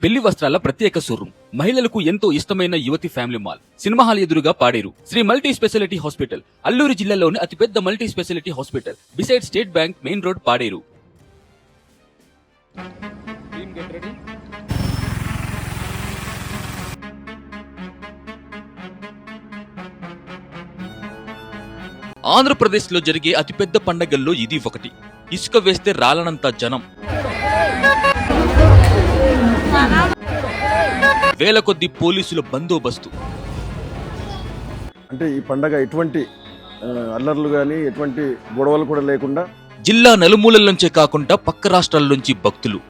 పెళ్లి వస్త్రాల ప్రత్యేక షోరూమ్, మహిళలకు ఎంతో ఇష్టమైన యువతి ఫ్యామిలీ మాల్, సినిమా హాల్ ఎదురుగా Paderu Shri multi speciality hospital, Alluri జిల్లాలోని అతిపెద్ద multi speciality hospital beside state bank, main road, Paderu. Andhra Pradesh లో జరిగే అతిపెద్ద పండగల్లో ఇది ఒకటి. ఇసుక వేస్తే రాలనంత జనం, వేల కొద్ది పోలీసుల బందోబస్తు. అంటే ఈ పండగ ఎటువంటి అల్లర్లు కానీ ఎటువంటి గొడవలు కూడా లేకుండా జిల్లా నలుమూలల నుంచే కాకుండా పక్క రాష్ట్రాల నుంచి భక్తులు.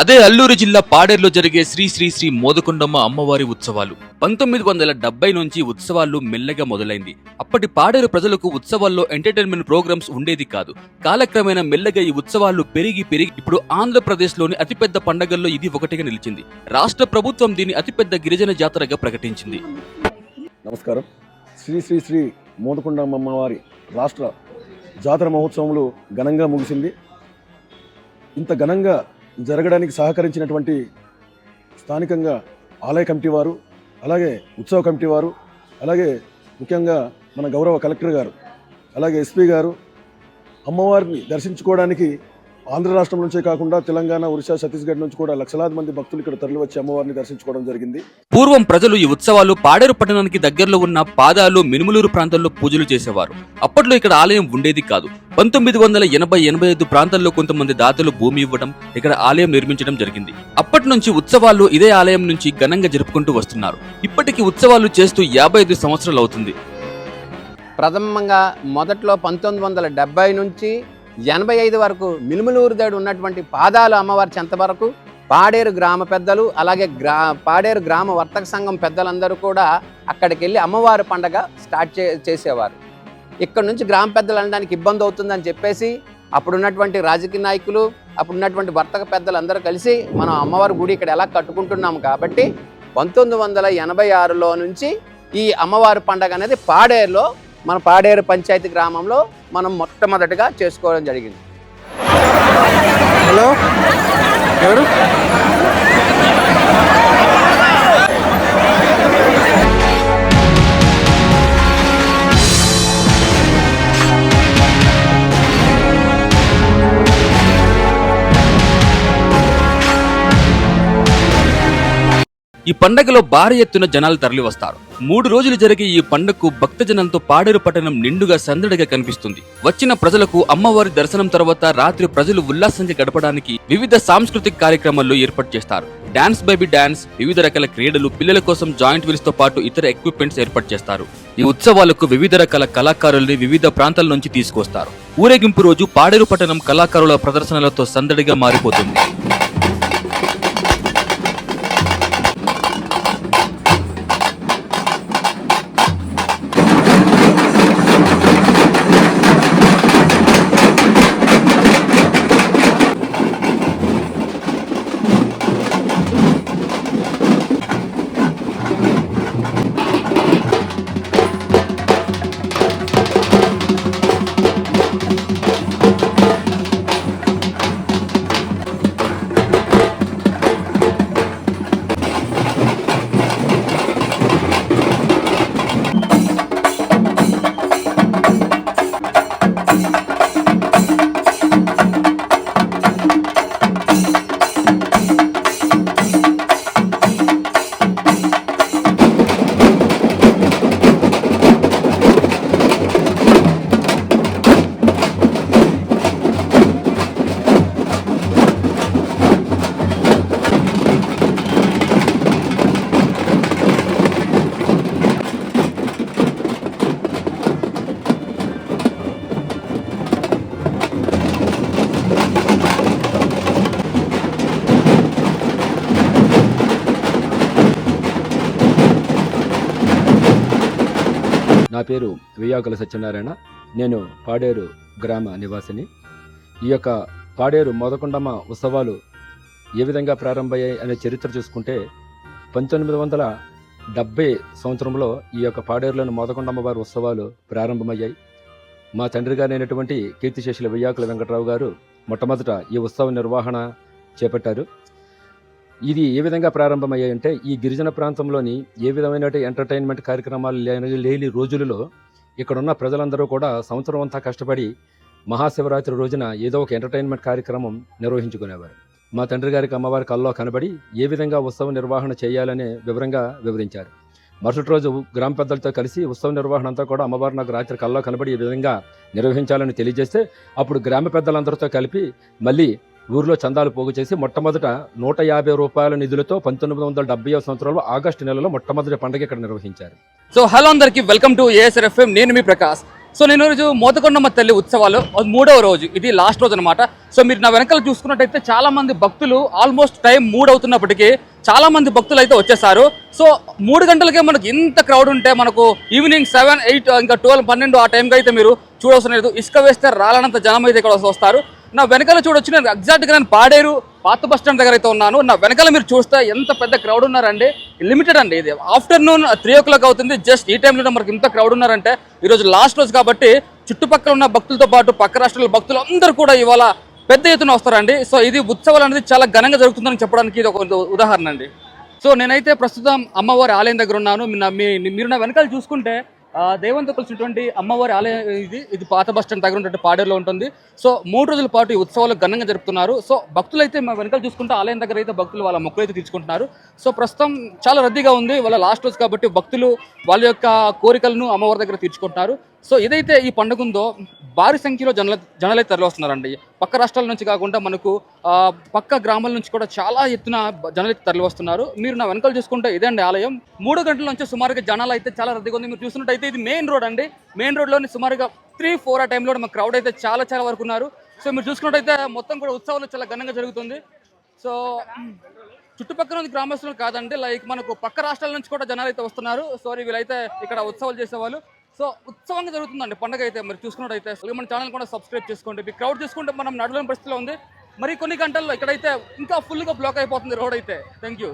అదే అల్లూరు జిల్లా పాడేరులో జరిగే శ్రీ శ్రీ శ్రీ మోదకొండమ్మ అమ్మవారి ఉత్సవాలు. 1970 నుంచి ఉత్సవాలు మెల్లగా మొదలైంది. అప్పటి పాడేరు ప్రజలకు ఉత్సవాల్లో ఎంటర్టైన్మెంట్ ప్రోగ్రామ్స్ ఉండేది కాదు. కాలక్రమేణా మెల్లగా ఈ ఉత్సవాలు పెరిగి ఇప్పుడు ఆంధ్రప్రదేశ్ లోని అతిపెద్ద పండగల్లో ఇది ఒకటిగా నిలిచింది. రాష్ట్ర ప్రభుత్వం దీన్ని అతిపెద్ద గిరిజన జాతరగా ప్రకటించింది. నమస్కారం. శ్రీ శ్రీ శ్రీ మోదకొండమ్మ అమ్మవారి రాష్ట్ర జాతర మహోత్సవంలో ఘనంగా ముగిసింది. ఇంత ఘనంగా జరగడానికి సహకరించినటువంటి స్థానికంగా ఆలయ కమిటీ వారు, అలాగే ఉత్సవ కమిటీ వారు, అలాగే ముఖ్యంగా మన గౌరవ కలెక్టర్ గారు, అలాగే ఎస్పీ గారు, అమ్మవారిని దర్శించుకోవడానికి ఆంధ్ర రాష్ట్రం నుంచే కాకుండా తెలంగాణ, ఒరిస్సా, ఛత్తీస్గఢ్ నుంచి కూడా లక్షలాది మంది భక్తులు ఇక్కడ తరలివచ్చి అమ్మవారిని దర్శించుకోవడం జరిగింది. పూర్వం ప్రజలు ఈ ఉత్సవాలు పాడేరు పట్టణానికి దగ్గరలో ఉన్న పాదాలు, మినుములూరు ప్రాంతాల్లో పూజలు చేసేవారు. అప్పట్లో ఇక్కడ ఆలయం ఉండేది కాదు. 1980-85 ప్రాంతాల్లో కొంతమంది దాతలు భూమి ఇవ్వడం, ఇక్కడ ఆలయం నిర్మించడం జరిగింది. అప్పటి నుంచి ఉత్సవాలు ఇదే ఆలయం నుంచి ఘనంగా జరుపుకుంటూ వస్తున్నారు. ఇప్పటికి ఉత్సవాలు చేస్తూ 55 సంవత్సరాలు అవుతుంది. ప్రథమంగా మొదట్లో 1970 నుంచి 85 వరకు మినుములూరు దగ్గర ఉన్నటువంటి పాదాలు అమ్మవారి చెంత వరకు పాడేరు గ్రామ పెద్దలు, అలాగే పాడేరు గ్రామ వర్తక సంఘం పెద్దలందరూ కూడా అక్కడికి వెళ్ళి అమ్మవారి పండగ స్టార్ట్ చేసేవారు. ఇక్కడ నుంచి గ్రామ పెద్దలు అనడానికి ఇబ్బంది అవుతుందని చెప్పేసి అప్పుడున్నటువంటి రాజకీయ నాయకులు, అప్పుడున్నటువంటి వర్తక పెద్దలందరూ కలిసి మనం అమ్మవారి గుడి ఇక్కడ ఎలా కట్టుకుంటున్నాము కాబట్టి 1986లో నుంచి ఈ అమ్మవారి పండగ అనేది పాడేరులో, మన పాడేరు పంచాయతీ గ్రామంలో మనం మొట్టమొదటిగా చేసుకోవడం జరిగింది. హలో, ఎవరు? ఈ పండగలో భారీ ఎత్తున జనాలు తరలి వస్తారు. 3 రోజులు జరిగే ఈ పండగకు భక్తజనంతో పాడేరు పట్టణం నిండుగా సందడిగా కనిపిస్తుంది. వచ్చిన ప్రజలకు అమ్మవారి దర్శనం తర్వాత రాత్రి ప్రజలు ఉల్లాసంగా గడపడానికి వివిధ సాంస్కృతిక కార్యక్రమాల్లో ఏర్పాటు చేస్తారు. డాన్స్ బేబీ డాన్స్, వివిధ రకాల క్రీడలు, పిల్లల కోసం జాయింట్ వీల్స్ తో పాటు ఇతర ఎక్విప్మెంట్స్ ఏర్పాటు చేస్తారు. ఈ ఉత్సవాలకు వివిధ రకాల కళాకారుల్ని వివిధ ప్రాంతాల నుంచి తీసుకొస్తారు. ఊరేగింపు రోజు పాడేరు పట్టణం కళాకారుల ప్రదర్శనలతో సందడిగా మారిపోతుంది. నా పేరు వెయ్యాకుల సత్యనారాయణ. నేను పాడేరు గ్రామ నివాసిని. ఈ యొక్క పాడేరు మోదకొండమ్మ ఉత్సవాలు ఏ విధంగా ప్రారంభమయ్యాయి అనే చరిత్ర చూసుకుంటే 1970 సంవత్సరంలో ఈ యొక్క పాడేరులోని మోదకొండమ్మ వారి ఉత్సవాలు ప్రారంభమయ్యాయి. మా తండ్రి గారైనటువంటి కీర్తిశేషుల వెయ్యాకుల వెంకటరావు గారు మొట్టమొదట ఈ ఉత్సవ నిర్వహణ చేపట్టారు. ఇది ఏ విధంగా ప్రారంభమయ్యాయంటే, ఈ గిరిజన ప్రాంతంలోని ఏ విధమైన ఎంటర్టైన్మెంట్ కార్యక్రమాలు లేని రోజులలో ఇక్కడున్న ప్రజలందరూ కూడా సంవత్సరం అంతా కష్టపడి మహాశివరాత్రి రోజున ఏదో ఒక ఎంటర్టైన్మెంట్ కార్యక్రమం నిర్వహించుకునేవారు. మా తండ్రి గారికి అమ్మవారి కల్లో కనబడి ఏ విధంగా ఉత్సవ నిర్వహణ చేయాలనే వివరంగా వివరించారు. మరుసటి రోజు గ్రామ పెద్దలతో కలిసి ఉత్సవ నిర్వహణ అంతా కూడా అమ్మవారు నాకు రాత్రి కల్లో కనబడి ఈ విధంగా నిర్వహించాలని తెలియజేస్తే, అప్పుడు గ్రామ పెద్దలందరితో కలిపి మళ్ళీ ఊరిలో చందాలు పోగు చేసి మొట్టమొదట 150 రూపాయల నిధులతో 1970వ సంవత్సరంలో ఆగస్టు నెలలో మొట్టమొదటి పండుగ ఇక్కడ నిర్వహించారు. సో హలో అందరికి వెల్కమ్ టు ఏఎస్ఆర్ ఎఫ్ఎం. నేను మీ ప్రకాష్. సో నేను రోజు మోదకొండమ్మ తల్లి ఉత్సవాలు 3వ రోజు, ఇది లాస్ట్ రోజు అనమాట. సో మీరు నా వెనకాల చూసుకున్నట్టయితే చాలా మంది భక్తులు ఆల్మోస్ట్ టైం 3 అవుతున్నప్పటికీ చాలా మంది భక్తులు అయితే వచ్చేసారు. సో 3 గంటలకే మనకి ఇంత క్రౌడ్ ఉంటే మనకు ఈవినింగ్ 7, 8 ఇంకా 12, 12 ఆ టైంకి అయితే మీరు చూడవలసిన లేదు. ఇసుక వేస్తే రాలనంత జనం అయితే ఇక్కడ వస్తారు. నా వెనకాల చూడొచ్చు, నేను ఎగ్జాక్ట్గా నేను పాడేరు పాత బస్ స్టాండ్ దగ్గర అయితే ఉన్నాను. నా వెనకాల మీరు చూస్తే ఎంత పెద్ద క్రౌడ్ ఉన్నారండి. లిమిటెడ్ అండి, ఇది ఆఫ్టర్నూన్ 3 o'clock అవుతుంది. జస్ట్ ఈ టైంలో మనకి ఇంత క్రౌడ్ ఉన్నారంటే ఈరోజు లాస్ట్ రోజు కాబట్టి చుట్టుపక్కల ఉన్న భక్తులతో పాటు పక్క రాష్ట్రాల భక్తులు అందరూ కూడా ఇవాళ పెద్ద ఎత్తున వస్తారండి. సో ఇది ఉత్సవాలు అనేది చాలా ఘనంగా జరుగుతుందని చెప్పడానికి ఇది ఒక ఉదాహరణ అండి. సో నేనైతే ప్రస్తుతం అమ్మవారి ఆలయం దగ్గర ఉన్నాను. మీరు నా వెనకాల చూసుకుంటే దేవంతో కలిసినటువంటి అమ్మవారి ఆలయం ఇది పాత బస్ స్టాండ్ దగ్గర ఉన్నటువంటి పాడేరులో ఉంటుంది. సో 3 రోజుల పాటు ఈ ఉత్సవాలు ఘనంగా జరుపుతున్నారు. సో భక్తులు అయితే మా వెనకాల చూసుకుంటే ఆలయం దగ్గర అయితే భక్తులు వాళ్ళ మొక్కులు అయితే తీర్చుకుంటున్నారు. సో ప్రస్తుతం చాలా రద్దీగా ఉంది, వాళ్ళ లాస్ట్ రోజు కాబట్టి భక్తులు వాళ్ళ యొక్క కోరికలను అమ్మవారి దగ్గర తీర్చుకుంటున్నారు. సో ఏదైతే ఈ పండుగ ఉందో భారీ సంఖ్యలో జనాలైతే తరలి వస్తున్నారండి. పక్క రాష్ట్రాల నుంచి కాకుండా మనకు పక్క గ్రామాల నుంచి కూడా చాలా ఎత్తున జనాలైతే తరలి వస్తున్నారు. మీరు నా వెనకాల చూసుకుంటే ఇదే అండి ఆలయం. 3 గంటల నుంచి సుమారుగా జనాలు అయితే చాలా రద్దీగా ఉంది. మీరు చూసినట్టయితే ఇది మెయిన్ రోడ్ అండి. మెయిన్ రోడ్లోని సుమారుగా 3-4 ఆ టైంలో మన క్రౌడ్ అయితే చాలా వరకు ఉన్నారు. సో మీరు చూసుకున్నట్టయితే మొత్తం కూడా ఉత్సవాలు చాలా ఘనంగా జరుగుతుంది. సో చుట్టుపక్కల ఉన్న గ్రామస్తులు కాదండి, లైక్ మనకు పక్క రాష్ట్రాల నుంచి కూడా జనాలు అయితే వస్తున్నారు. సో వీళ్ళైతే ఇక్కడ ఉత్సవాలు చేసేవాళ్ళు. సో ఉత్సవంగా జరుగుతుందండి పండుగ అయితే. మరి చూసుకున్నట్టయితే మన ఛానల్ కూడా సబ్స్క్రైబ్ చేసుకోండి. ఈ క్రౌడ్ చూసుకుంటే మనం నడవలేని పరిస్థితిలో ఉంది. మరి కొన్ని గంటల్లో ఇక్కడైతే ఇంకా ఫుల్గా బ్లాక్ అయిపోతుంది రోడ్ అయితే. Thank you.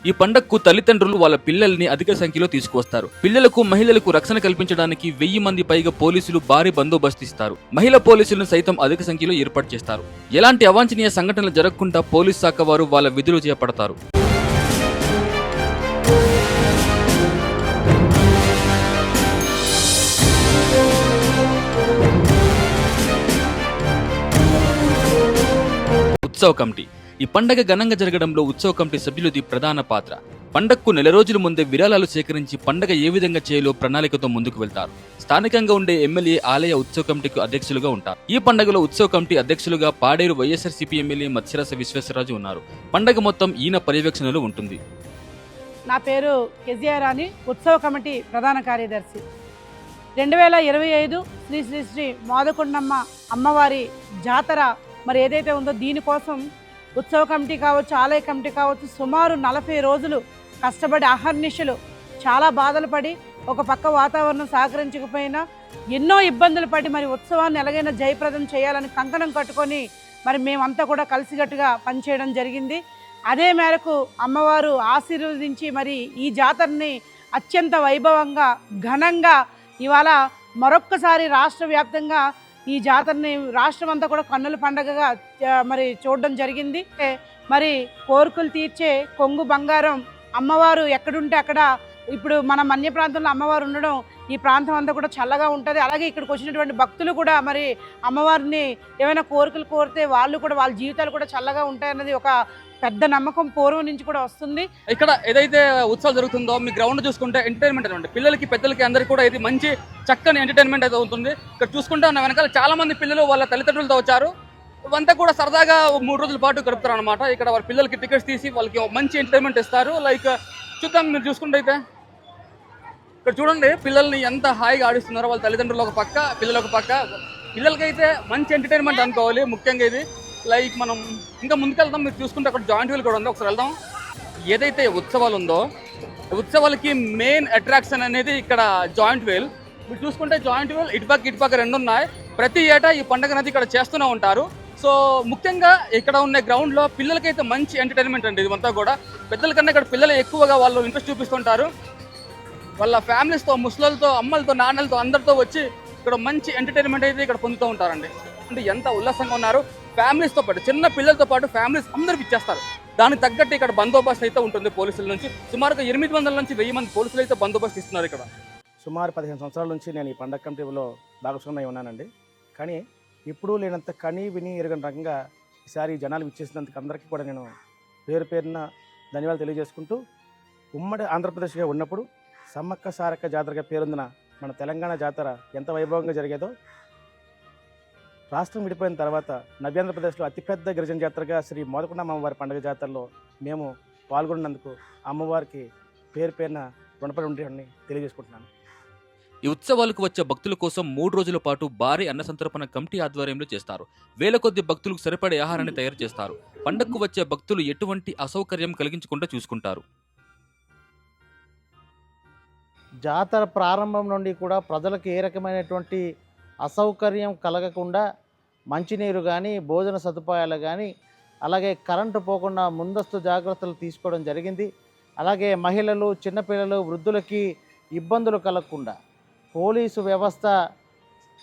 ఈ పండగకు తల్లిదండ్రులు వాళ్ళ పిల్లల్ని అధిక సంఖ్యలో తీసుకువస్తారు. పిల్లలకు మహిళలకు రక్షణ కల్పించడానికి 1000 మంది పైగా పోలీసులు భారీ బందోబస్తు ఇస్తారు. మహిళా పోలీసులను సైతం అధిక సంఖ్యలో ఏర్పాటు చేస్తారు. ఎలాంటి అవాంఛనీయ సంఘటనలు జరగకుండా పోలీస్ శాఖ వారు వాళ్ళ విధులు చేపడతారు. ఉత్సవ కమిటీ. ఈ పండగ ఘనంగా జరగడంలో ఉత్సవ కమిటీ సభ్యులది ప్రధాన పాత్ర. పండగకు 4 రోజుల ముందే విరాళాలు సేకరించి పండగ ఏ విధంగా చేయాలో ప్రణాళికతో ముందుకు వెళ్తారు. స్థానికంగా ఉండే ఎమ్మెల్యే ఆలయ ఉత్సవ కమిటీకి అధ్యక్షులుగా ఉంటారు. ఈ పండుగలో ఉత్సవ కమిటీ అధ్యక్షులుగా పాడేరు వైఎస్ఆర్సీపీ ఎమ్మెల్యే మత్స్యరాశ విశ్వేశ్వరరాజు ఉన్నారు. పండగ మొత్తం ఈయన పర్యవేక్షణలో ఉంటుంది. నా పేరు కెజిఆర్ రాణి, ఉత్సవ కమిటీ ప్రధాన కార్యదర్శి. 2025 శ్రీ శ్రీ శ్రీ మోదకొండమ్మ అమ్మవారి జాతర మరి ఏదైతే ఉందో దీనికోసం ఉత్సవ కమిటీ కావచ్చు, ఆలయ కమిటీ కావచ్చు, సుమారు 40 రోజులు కష్టపడి అహర్నిశలు చాలా బాధలు పడి, ఒక పక్క వాతావరణం సహకరించకపోయినా ఎన్నో ఇబ్బందులు పడి మరి ఉత్సవాన్ని ఎలాగైనా జయప్రదం చేయాలని కంకణం కట్టుకొని మరి మేమంతా కూడా కలిసికట్టుగా పనిచేయడం జరిగింది. అదే మేరకు అమ్మవారు ఆశీర్వదించి మరి ఈ జాతరని అత్యంత వైభవంగా ఘనంగా ఇవాళ మరొక్కసారి రాష్ట్ర వ్యాప్తంగా ఈ జాతరని రాష్ట్రం అంతా కూడా కన్నుల పండగగా మరి చూడడం జరిగింది. మరి కోరికలు తీర్చే కొంగు బంగారం అమ్మవారు ఎక్కడుంటే అక్కడ, ఇప్పుడు మన మన్య ప్రాంతంలో అమ్మవారు ఉండడం ఈ ప్రాంతం అంతా కూడా చల్లగా ఉంటుంది. అలాగే ఇక్కడికి వచ్చినటువంటి భక్తులు కూడా మరి అమ్మవారిని ఏమైనా కోరికలు కోరితే వాళ్ళు కూడా వాళ్ళ జీవితాలు కూడా చల్లగా ఉంటాయన్నది ఒక పెద్ద నమ్మకం పూర్వం నుంచి కూడా వస్తుంది. ఇక్కడ ఏదైతే ఉత్సవం జరుగుతుందో మీ గ్రౌండ్ చూసుకుంటే ఎంటర్టైన్మెంట్ అనమాట. పిల్లలకి పెద్దలకి అందరికీ కూడా ఇది మంచి చక్కని ఎంటర్టైన్మెంట్ అయితే ఉంటుంది. ఇక్కడ చూసుకుంటే ఉన్న వెనకాల చాలా మంది పిల్లలు వాళ్ళ తల్లిదండ్రులతో వచ్చారు. అంతా కూడా సరదాగా 3 రోజుల పాటు గడుపుతారు అనమాట. ఇక్కడ వాళ్ళ పిల్లలకి టికెట్స్ తీసి వాళ్ళకి మంచి ఎంటర్టైన్మెంట్ ఇస్తారు. లైక్ చూద్దాం, మీరు చూసుకుంటే అయితే ఇక్కడ చూడండి పిల్లల్ని ఎంత హాయిగా ఆడిస్తున్నారో. వాళ్ళ తల్లిదండ్రులు ఒక పక్క, పిల్లలు ఒక పక్క. పిల్లలకైతే మంచి ఎంటర్టైన్మెంట్ అనుకోవాలి ముఖ్యంగా ఇది. లైక్ మనం ఇంకా ముందుకెళ్దాం. మీరు చూసుకుంటే అక్కడ జాయింట్ వీల్ కూడా ఉంది, ఒకసారి వెళ్దాం. ఏదైతే ఉత్సవాలు ఉందో ఉత్సవాలకి మెయిన్ అట్రాక్షన్ అనేది ఇక్కడ జాయింట్ వీల్. మీరు చూసుకుంటే జాయింట్ వీల్ ఇటుపక్క 2 ఉన్నాయి. ప్రతి ఏటా ఈ పండుగ అనేది ఇక్కడ చేస్తూనే ఉంటారు. సో ముఖ్యంగా ఇక్కడ ఉన్న గ్రౌండ్లో పిల్లలకైతే మంచి ఎంటర్టైన్మెంట్ అండి. ఇదంతా కూడా పెద్దల కన్నా ఇక్కడ పిల్లలు ఎక్కువగా వాళ్ళు ఇంట్రెస్ట్ చూపిస్తుంటారు. వాళ్ళ ఫ్యామిలీస్తో, ముసలితో, అమ్మలతో, నాన్నలతో అందరితో వచ్చి ఇక్కడ మంచి ఎంటర్టైన్మెంట్ అయితే ఇక్కడ పొందుతూ ఉంటారండి. అంటే ఎంత ఉల్లాసంగా ఉన్నారు. ఫ్యామిలీస్తో పాటు చిన్న పిల్లలతో పాటు ఫ్యామిలీస్ అందరికి ఇచ్చేస్తారు. దానికి తగ్గట్టు ఇక్కడ బందోబస్తు అయితే ఉంటుంది పోలీసుల నుంచి. సుమారుగా 800 నుంచి 1000 మంది పోలీసులు అయితే బందోబస్తు ఇస్తున్నారు ఇక్కడ. సుమారు 15 సంవత్సరాల నుంచి నేను ఈ పండగ కమిటీలో భాగస్వామ్యం ఉన్నానండి. కానీ ఎప్పుడూ లేనంత కని విని ఎరగని రకంగా ఈసారి జనాలు ఇచ్చేసినందుకు అందరికీ కూడా నేను పేరు పేరున ధన్యవాదాలు తెలియజేసుకుంటూ, ఉమ్మడి ఆంధ్రప్రదేశ్గా ఉన్నప్పుడు సమ్మక్క సారక్క జాతరగా పేరొందిన మన తెలంగాణ జాతర ఎంత వైభవంగా జరిగేదో, రాష్ట్రం విడిపోయిన తర్వాత నవ్యాంధ్రప్రదేశ్లో అతిపెద్ద గిరిజన జాతరగా శ్రీ మోదకొండమ్మ అమ్మవారి పండుగ జాతరలో మేము పాల్గొన్నందుకు అమ్మవారికి పేరు పేరున రుణపడి ఉంటానని తెలియజేసుకుంటున్నాను. ఈ ఉత్సవాలకు వచ్చే భక్తుల కోసం 3 రోజుల పాటు భారీ అన్న సంతర్పణ కమిటీ ఆధ్వర్యంలో చేస్తారు. వేల కొద్ది భక్తులకు సరిపడే ఆహారాన్ని తయారు చేస్తారు. పండగకు వచ్చే భక్తులు ఎటువంటి అసౌకర్యం కలిగించకుండా చూసుకుంటారు. జాతర ప్రారంభం నుండి కూడా ప్రజలకు ఏ రకమైనటువంటి అసౌకర్యం కలగకుండా మంచినీరు కానీ, భోజన సదుపాయాలు కానీ, అలాగే కరెంటు పోకుండా ముందస్తు జాగ్రత్తలు తీసుకోవడం జరిగింది. అలాగే మహిళలు, చిన్నపిల్లలు, వృద్ధులకి ఇబ్బందులు కలగకుండా పోలీసు వ్యవస్థ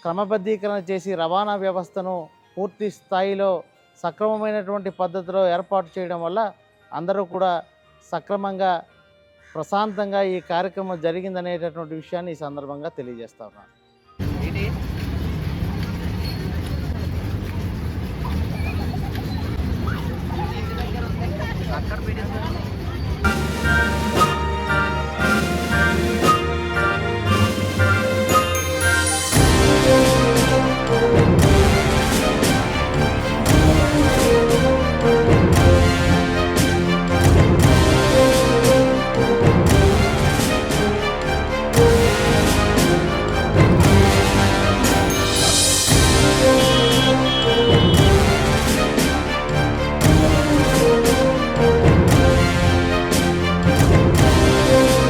క్రమబద్ధీకరణ చేసి రవాణా వ్యవస్థను పూర్తి స్థాయిలో సక్రమమైనటువంటి పద్ధతిలో ఏర్పాటు చేయడం వల్ల అందరూ కూడా సక్రమంగా ప్రశాంతంగా ఈ కార్యక్రమం జరిగిందనేటటువంటి విషయాన్ని ఈ సందర్భంగా తెలియజేస్తా ఉన్నాను.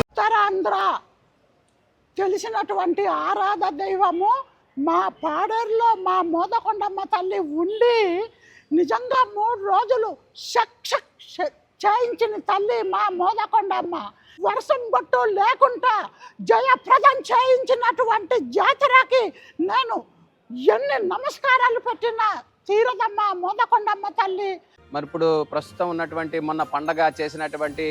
ఉత్తరాంధ్ర తెలిసినటువంటి ఆరాధ దైవము మా పాడేరులో మా మోదకొండమ్మ తల్లి ఉండి నిజంగా 3 రోజులు చేయించిన తల్లి మా మోదకొండమ్మ. వర్షం బొట్టు లేకుండా జయప్రదం చేయించినటువంటి జాతరకి నేను ఎన్ని నమస్కారాలు పెట్టినా తీరదమ్మ మోదకొండమ్మ తల్లి. మరి ఇప్పుడు ప్రస్తుతం ఉన్నటువంటి మొన్న పండగ చేసినటువంటి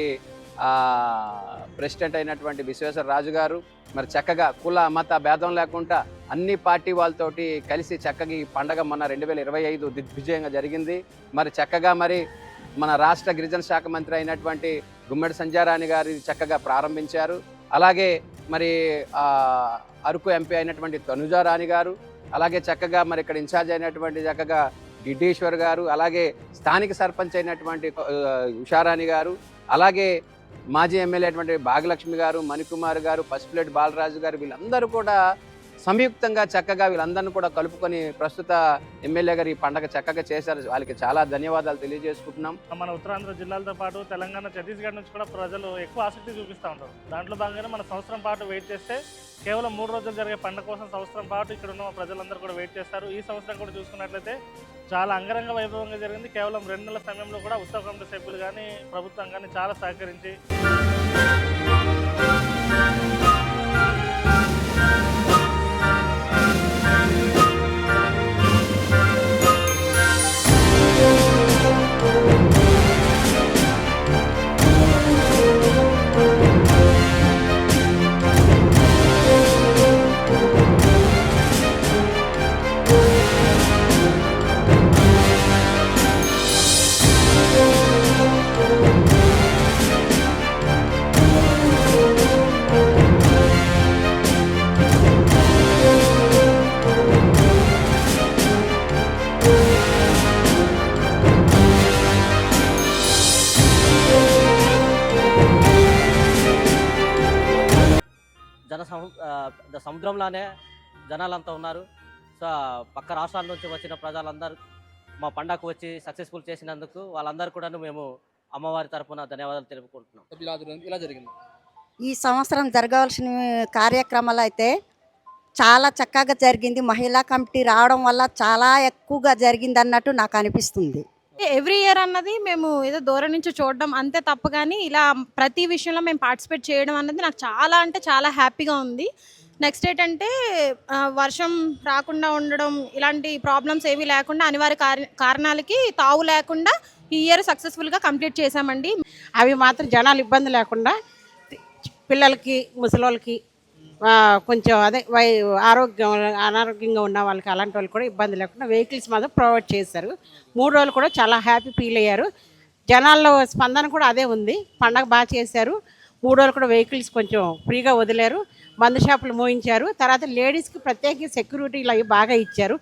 ప్రెసిడెంట్ అయినటువంటి విశ్వేశ్వర రాజు గారు మరి చక్కగా కుల మత భేదం లేకుండా అన్ని పార్టీ వాళ్ళతోటి కలిసి చక్కగా ఈ పండగ మొన్న 2025 దిగ్విజయంగా జరిగింది. మరి చక్కగా మరి మన రాష్ట్ర గిరిజన శాఖ మంత్రి అయినటువంటి గుమ్మడి సంధ్యారాణి గారు చక్కగా ప్రారంభించారు. అలాగే మరి అరకు ఎంపీ అయినటువంటి తనుజారాణి గారు, అలాగే చక్కగా మరి ఇక్కడ ఇన్ఛార్జ్ అయినటువంటి చక్కగా గిడ్డీశ్వర్ గారు, అలాగే స్థానిక సర్పంచ్ అయినటువంటి ఉషారాణి గారు, అలాగే మాజీ ఎమ్మెల్యే అయినటువంటి భాగలక్ష్మి గారు, మణికుమార్ గారు, పసుపులేటి బాలరాజు గారు, వీళ్ళందరూ కూడా సంయుక్తంగా చక్కగా వీళ్ళందరినీ కూడా కలుపుకొని ప్రస్తుత ఎమ్మెల్యే గారు ఈ పండగ చక్కగా చేశారు. వాళ్ళకి చాలా ధన్యవాదాలు తెలియజేసుకుంటున్నాం. మన ఉత్తరాంధ్ర జిల్లాలతో పాటు తెలంగాణ, ఛత్తీస్గఢ్ నుంచి కూడా ప్రజలు ఎక్కువ ఆసక్తి చూపిస్తూ ఉంటారు. దాంట్లో భాగంగానే మన సంవత్సరం పాటు వెయిట్ చేస్తే కేవలం 3 రోజులు జరిగే పండుగ కోసం సంవత్సరం పాటు ఇక్కడ ఉన్న ప్రజలందరూ కూడా వెయిట్ చేస్తారు. ఈ సంవత్సరం కూడా చూసుకున్నట్లయితే చాలా అంగరంగ వైభవంగా జరిగింది. కేవలం 2 నెలల సమయంలో కూడా ఉత్సవ కమిటీ సభ్యులు కానీ, ప్రభుత్వం కానీ చాలా సహకరించి సముద్రంలోనే జనాలంతా ఉన్నారు. సో పక్క రాష్ట్రాల నుంచి వచ్చిన ప్రజలందరూ మా పండగకు వచ్చి సక్సెస్ఫుల్ చేసినందుకు వాళ్ళందరూ కూడా మేము అమ్మవారి తరఫున ధన్యవాదాలు తెలుపుకుంటున్నాం. ఇలా జరిగింది. ఈ సంవత్సరం జరగవలసిన కార్యక్రమాలు అయితే చాలా చక్కగా జరిగింది. మహిళా కమిటీ రావడం వల్ల చాలా ఎక్కువగా జరిగింది అన్నట్టు నాకు అనిపిస్తుంది. ఎవ్రీ ఇయర్ అన్నది మేము ఏదో దూరం నుంచి చూడడం అంతే తప్ప, కానీ ఇలా ప్రతి విషయంలో మేము పార్టిసిపేట్ చేయడం అన్నది నాకు చాలా అంటే చాలా హ్యాపీగా ఉంది. నెక్స్ట్ ఏంటంటే వర్షం రాకుండా ఉండడం, ఇలాంటి ప్రాబ్లమ్స్ ఏమీ లేకుండా అనివార్య కారణాలకి తావు లేకుండా ఈ ఇయర్ సక్సెస్ఫుల్గా కంప్లీట్ చేశామండి. అవి మాత్రం జనాలు ఇబ్బంది లేకుండా పిల్లలకి ముసలోళ్ళకి కొంచెం అదే అనారోగ్యంగా ఉన్న వాళ్ళకి అలాంటి వాళ్ళు కూడా ఇబ్బంది లేకుండా వెహికల్స్ మాత్రం ప్రొవైడ్ చేశారు. 3 రోజులు కూడా చాలా హ్యాపీ ఫీల్ అయ్యారు. జనాల్లో స్పందన కూడా అదే ఉంది. పండగ బాగా చేశారు. 3 రోజులు కూడా వెహికల్స్ కొంచెం ఫ్రీగా వదిలేరు. మందు షాపులు మోయించారు. తర్వాత లేడీస్కి ప్రత్యేక సెక్యూరిటీలు అవి బాగా ఇచ్చారు.